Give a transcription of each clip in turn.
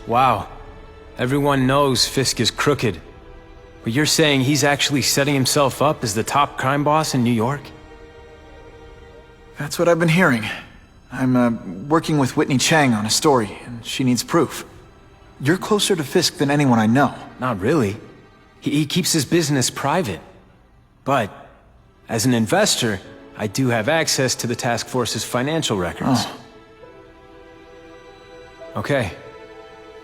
Wow. Everyone knows Fisk is crooked. But you're saying he's actually setting himself up as the top crime boss in New York? That's what I've been hearing. I'm working with Whitney Chang on a story, and she needs proof. You're closer to Fisk than anyone I know. Not really. He keeps his business private. But, as an investor, I do have access to the task force's financial records. Oh. Okay.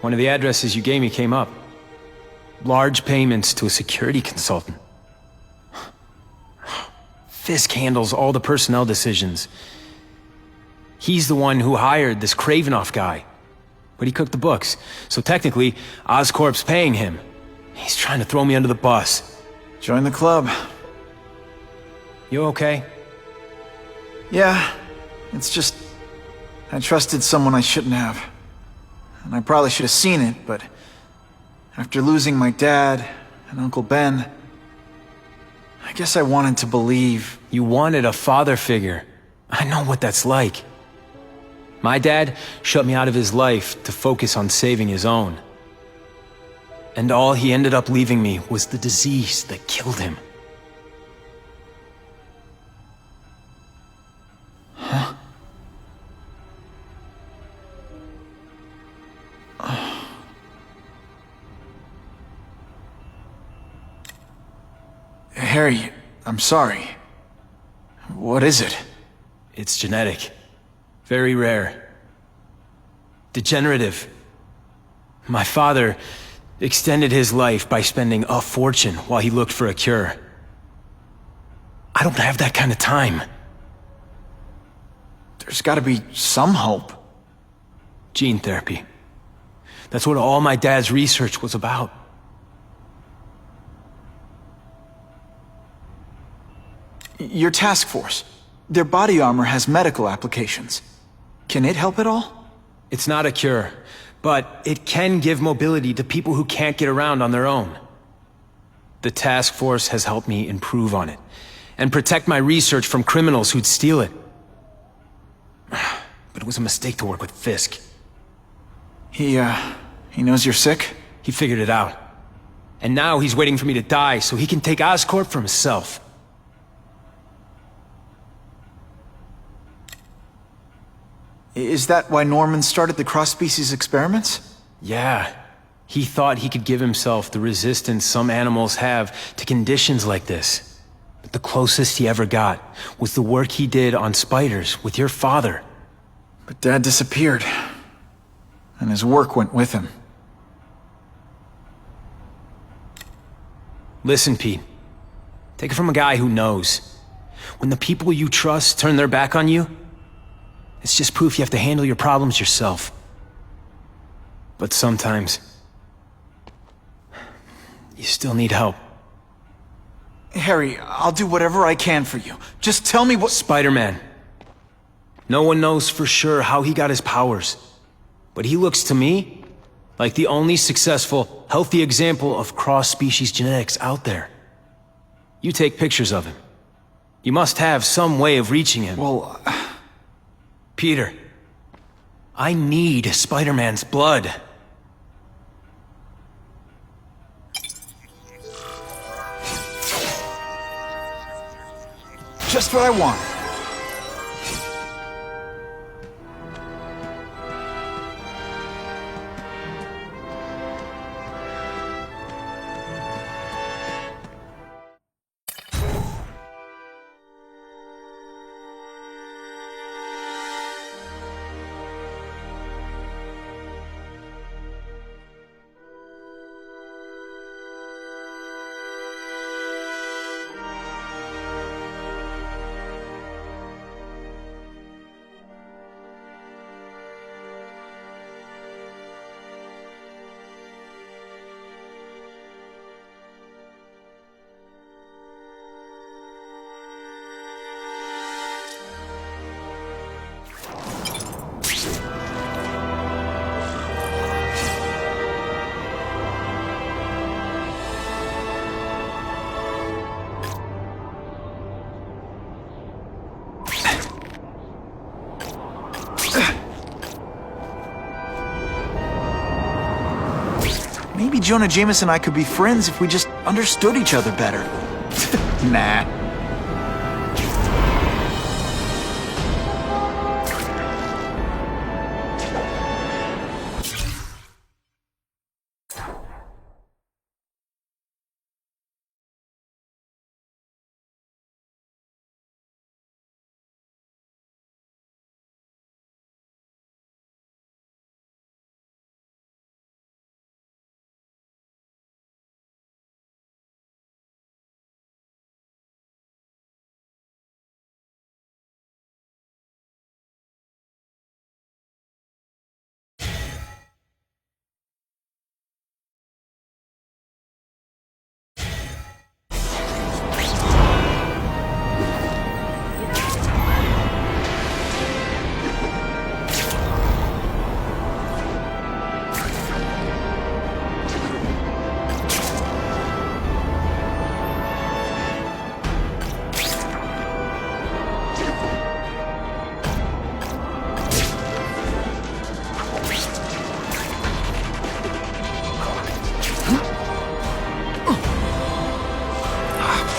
One of the addresses you gave me came up. Large payments to a security consultant. Fisk handles all the personnel decisions. He's the one who hired this Kravinoff guy. But he cooked the books, so technically, Oscorp's paying him. He's trying to throw me under the bus. Join the club. You okay? Yeah, it's just... I trusted someone I shouldn't have. And I probably should have seen it, but... after losing my dad and Uncle Ben... I guess I wanted to believe... You wanted a father figure. I know what that's like. My dad shut me out of his life to focus on saving his own. And all he ended up leaving me was the disease that killed him. Huh? Harry, I'm sorry. What is it? It's genetic. Very rare. Degenerative. My father extended his life by spending a fortune while he looked for a cure. I don't have that kind of time. There's gotta be some hope. Gene therapy. That's what all my dad's research was about. Your task force. Their body armor has medical applications. Can it help at all? It's not a cure, but it can give mobility to people who can't get around on their own. The task force has helped me improve on it, and protect my research from criminals who'd steal it. But it was a mistake to work with Fisk. He knows you're sick? He figured it out. And now he's waiting for me to die so he can take Oscorp for himself. Is that why Norman started the cross-species experiments? Yeah. He thought he could give himself the resistance some animals have to conditions like this. But the closest he ever got was the work he did on spiders with your father. But Dad disappeared. And his work went with him. Listen, Pete. Take it from a guy who knows. When the people you trust turn their back on you, it's just proof you have to handle your problems yourself. But sometimes, you still need help. Harry, I'll do whatever I can for you. Just tell me what— Spider-Man. No one knows for sure how he got his powers. But he looks to me like the only successful, healthy example of cross-species genetics out there. You take pictures of him. You must have some way of reaching him. Well, Peter, I need Spider-Man's blood. just what I want. Maybe Jonah Jameson and I could be friends if we just understood each other better. Nah.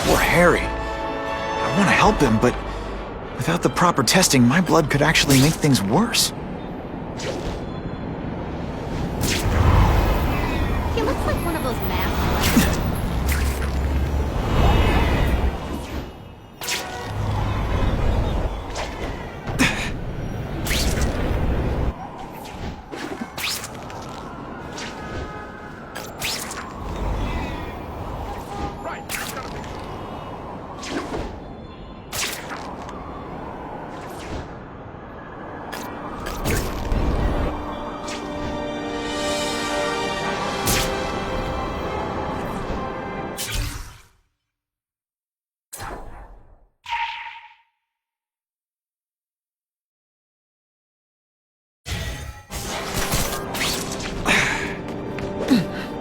Poor Harry. I want to help him, but without the proper testing, my blood could actually make things worse. He looks like one of those masks.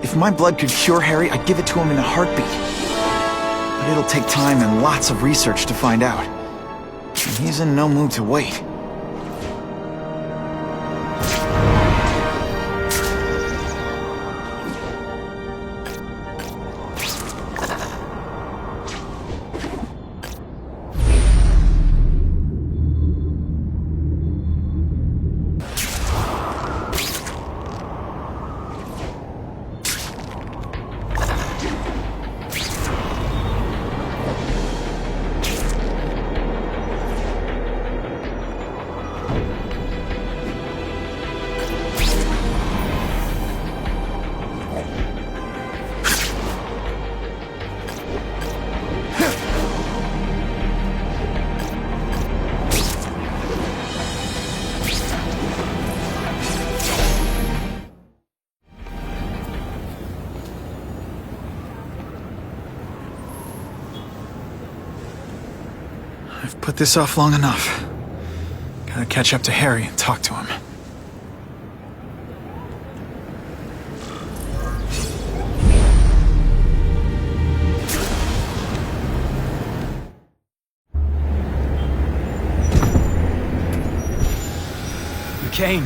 If my blood could cure Harry, I'd give it to him in a heartbeat. But it'll take time and lots of research to find out. And he's in no mood to wait. I've put this off long enough. Gotta catch up to Harry and talk to him. Kane,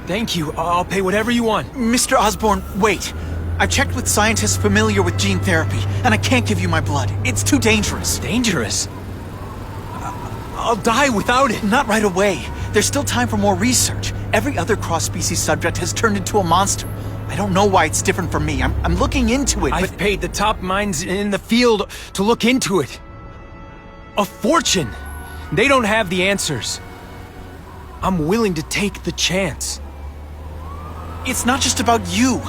thank you. I'll pay whatever you want. Mr. Osborn, wait. I've checked with scientists familiar with gene therapy, and I can't give you my blood. It's too dangerous. Dangerous? I'll die without it. Not right away. There's still time for more research. Every other cross-species subject has turned into a monster. I don't know why it's different from me. I'm looking into it, I've paid the top minds in the field to look into it. A fortune. They don't have the answers. I'm willing to take the chance. It's not just about you.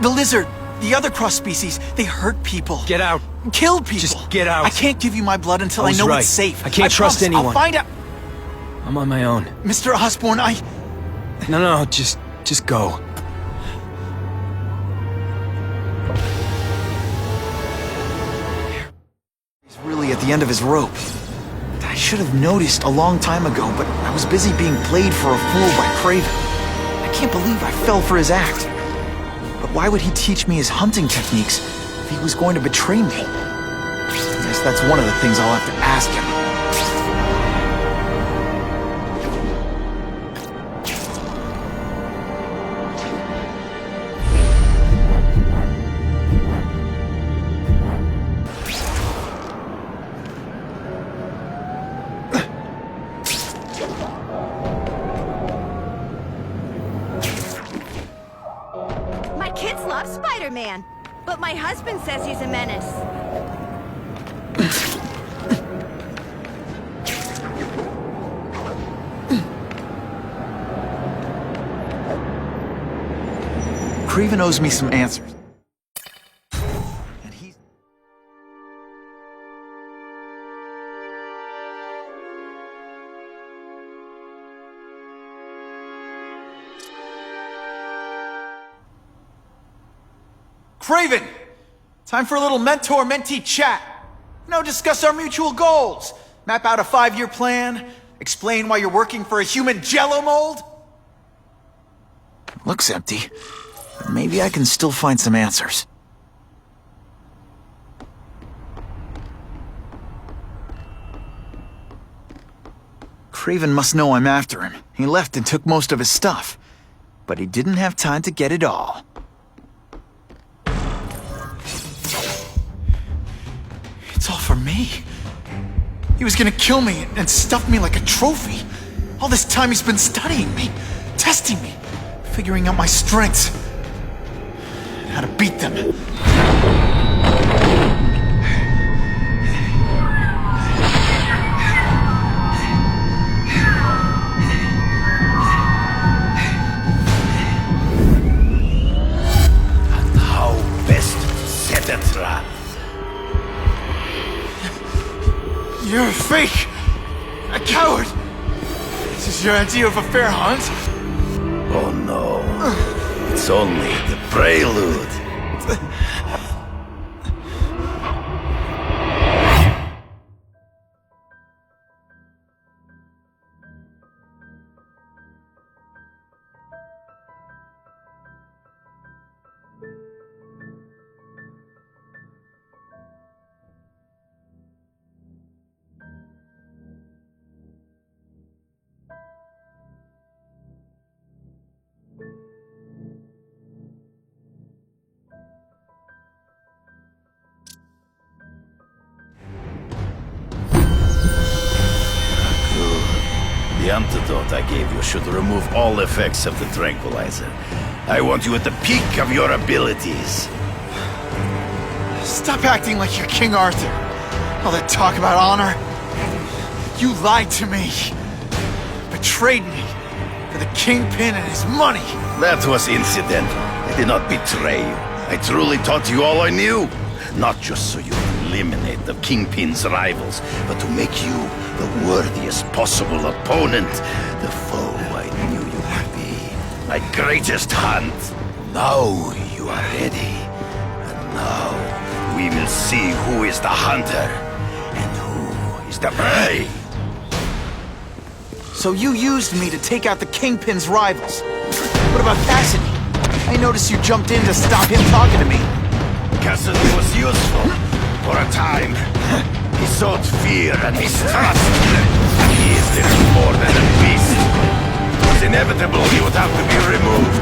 The lizard, the other cross-species, they hurt people. Get out. Kill people. Just get out. I can't give you my blood until I was know right. it's safe. I can't trust promise. anyone. I'll find out. I'm on my own. Mr. Osborn, No, just go. He's really at the end of his rope. I should have noticed a long time ago, but I was busy being played for a fool by Craven. I can't believe I fell for his act. But why would he teach me his hunting techniques if he was going to betray me? I guess that's one of the things I'll have to ask him. love Spider-Man, but my husband says he's a menace. Craven owes me some answers. And he's... Craven! Time for a little mentor-mentee chat. Discuss our mutual goals. Map out a 5-year plan. Explain why you're working for a human jello mold. Looks empty. But maybe I can still find some answers. Craven must know I'm after him. He left and took most of his stuff. But he didn't have time to get it all. It's all for me. He was gonna kill me and stuff me like a trophy. All this time he's been studying me, testing me, figuring out my strengths, and how to beat them. And how best to set a trap. You're a fake! A coward! This is your idea of a fair hunt? Oh no, it's only the prelude. The antidote I gave you should remove all effects of the tranquilizer. I want you at the peak of your abilities. Stop acting like you're King Arthur. All that talk about honor. You lied to me. Betrayed me. For the Kingpin and his money. That was incidental. I did not betray you. I truly taught you all I knew. Not just so you would eliminate the Kingpin's rivals, but to make you the worthiest possible opponent. The foe I knew you would be. My greatest hunt. Now you are ready. And now we will see who is the hunter and who is the prey. So you used me to take out the Kingpin's rivals. What about Cassidy? I noticed you jumped in to stop him talking to me. Cassidy was useful for a time. He sought fear and mistrust. He is little more than a beast. It was inevitable he would have to be removed.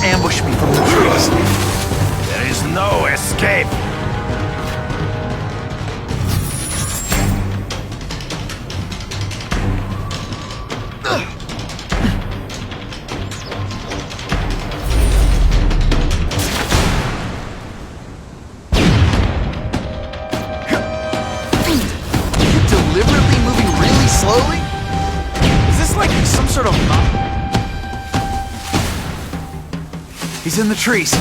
Ambush me from the trees. There is no escape. Deliberately moving really slowly? Is this like some sort of... He's in the trees.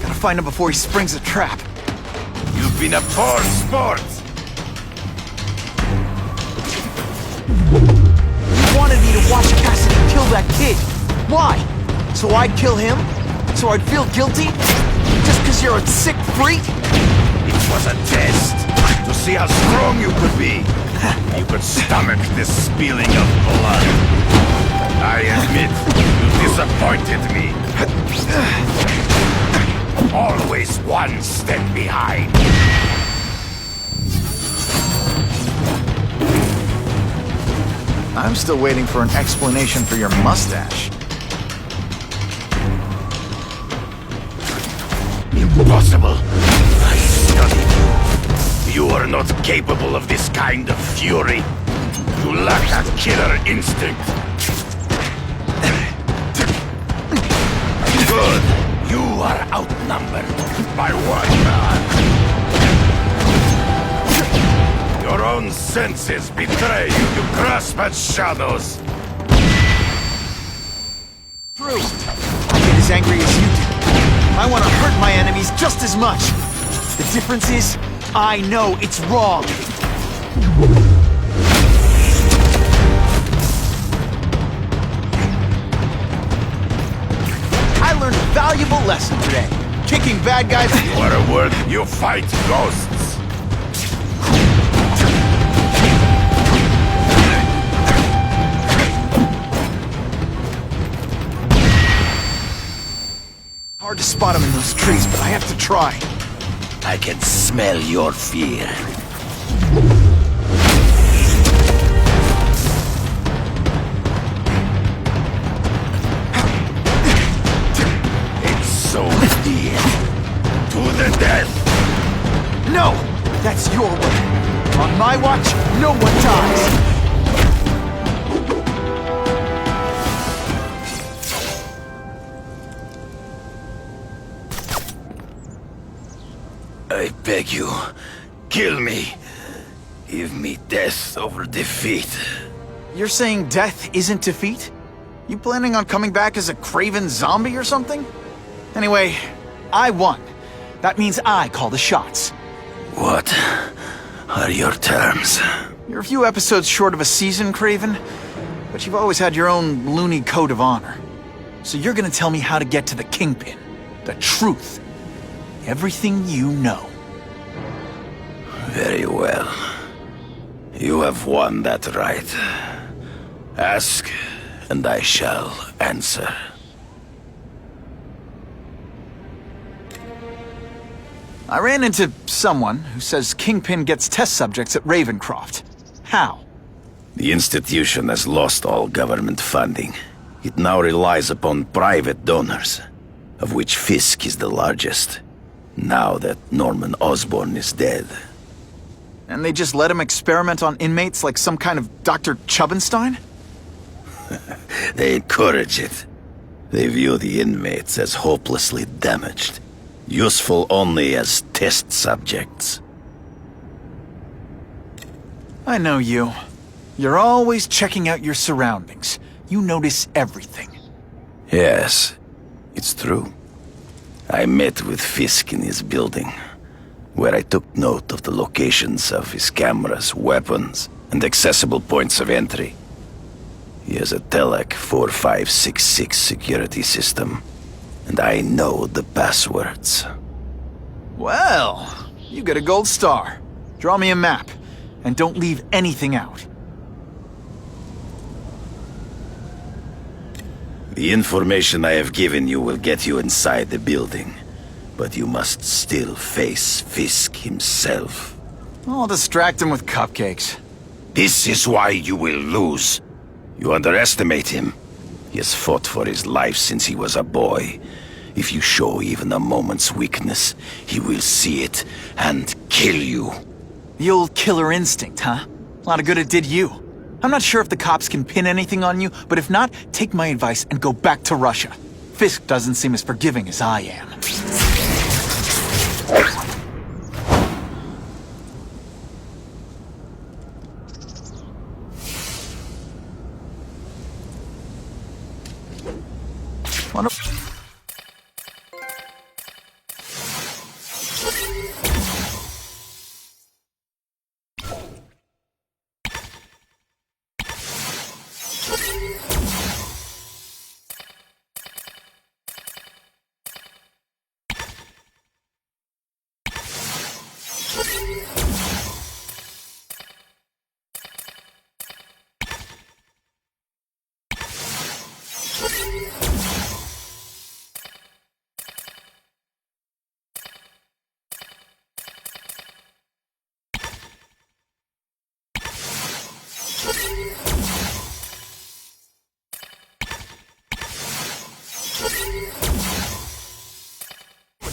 Gotta find him before he springs a trap. You've been a poor sport. You wanted me to watch Cassidy kill that kid. Why? So I'd kill him? So I'd feel guilty? Just because you're a sick freak? It was a test to see how strong you could be. You could stomach this spilling of blood. I admit, you disappointed me. Always one step behind. I'm still waiting for an explanation for your mustache. Impossible. I studied you. You are not capable of this kind of fury. You lack that killer instinct. Good. You are outnumbered by one man. Your own senses betray you to grasp at shadows. True. I get as angry as you do. I want to hurt my enemies just as much. The difference is, I know it's wrong. I learned a valuable lesson today. Kicking bad guys... You are a word, you fight ghosts. Hard to spot them in those trees, but I have to try. I can smell your fear. It's so dear. To the death! No! That's your way. On my watch, no one dies. I beg you, kill me. Give me death over defeat. You're saying death isn't defeat? You planning on coming back as a craven zombie or something? Anyway, I won. That means I call the shots. What are your terms? You're a few episodes short of a season, Craven, but you've always had your own loony code of honor. So you're gonna tell me how to get to the Kingpin. The truth. Everything you know. Very well. You have won that right. Ask, and I shall answer. I ran into someone who says Kingpin gets test subjects at Ravencroft. How? The institution has lost all government funding. It now relies upon private donors, of which Fisk is the largest. Now that Norman Osborn is dead. And they just let him experiment on inmates like some kind of Dr. Chubbenstein? They encourage it. They view the inmates as hopelessly damaged, useful only as test subjects. I know you. You're always checking out your surroundings. You notice everything. Yes, it's true. I met with Fisk in his building, where I took note of the locations of his cameras, weapons, and accessible points of entry. He has a Telec 4566 security system, and I know the passwords. Well, you get a gold star. Draw me a map, and don't leave anything out. The information I have given you will get you inside the building, but you must still face Fisk himself. I'll distract him with cupcakes. This is why you will lose. You underestimate him. He has fought for his life since he was a boy. If you show even a moment's weakness, he will see it and kill you. The old killer instinct, huh? A lot of good it did you. I'm not sure if the cops can pin anything on you, but if not, take my advice and go back to Russia. Fisk doesn't seem as forgiving as I am.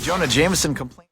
Jonah Jameson complained.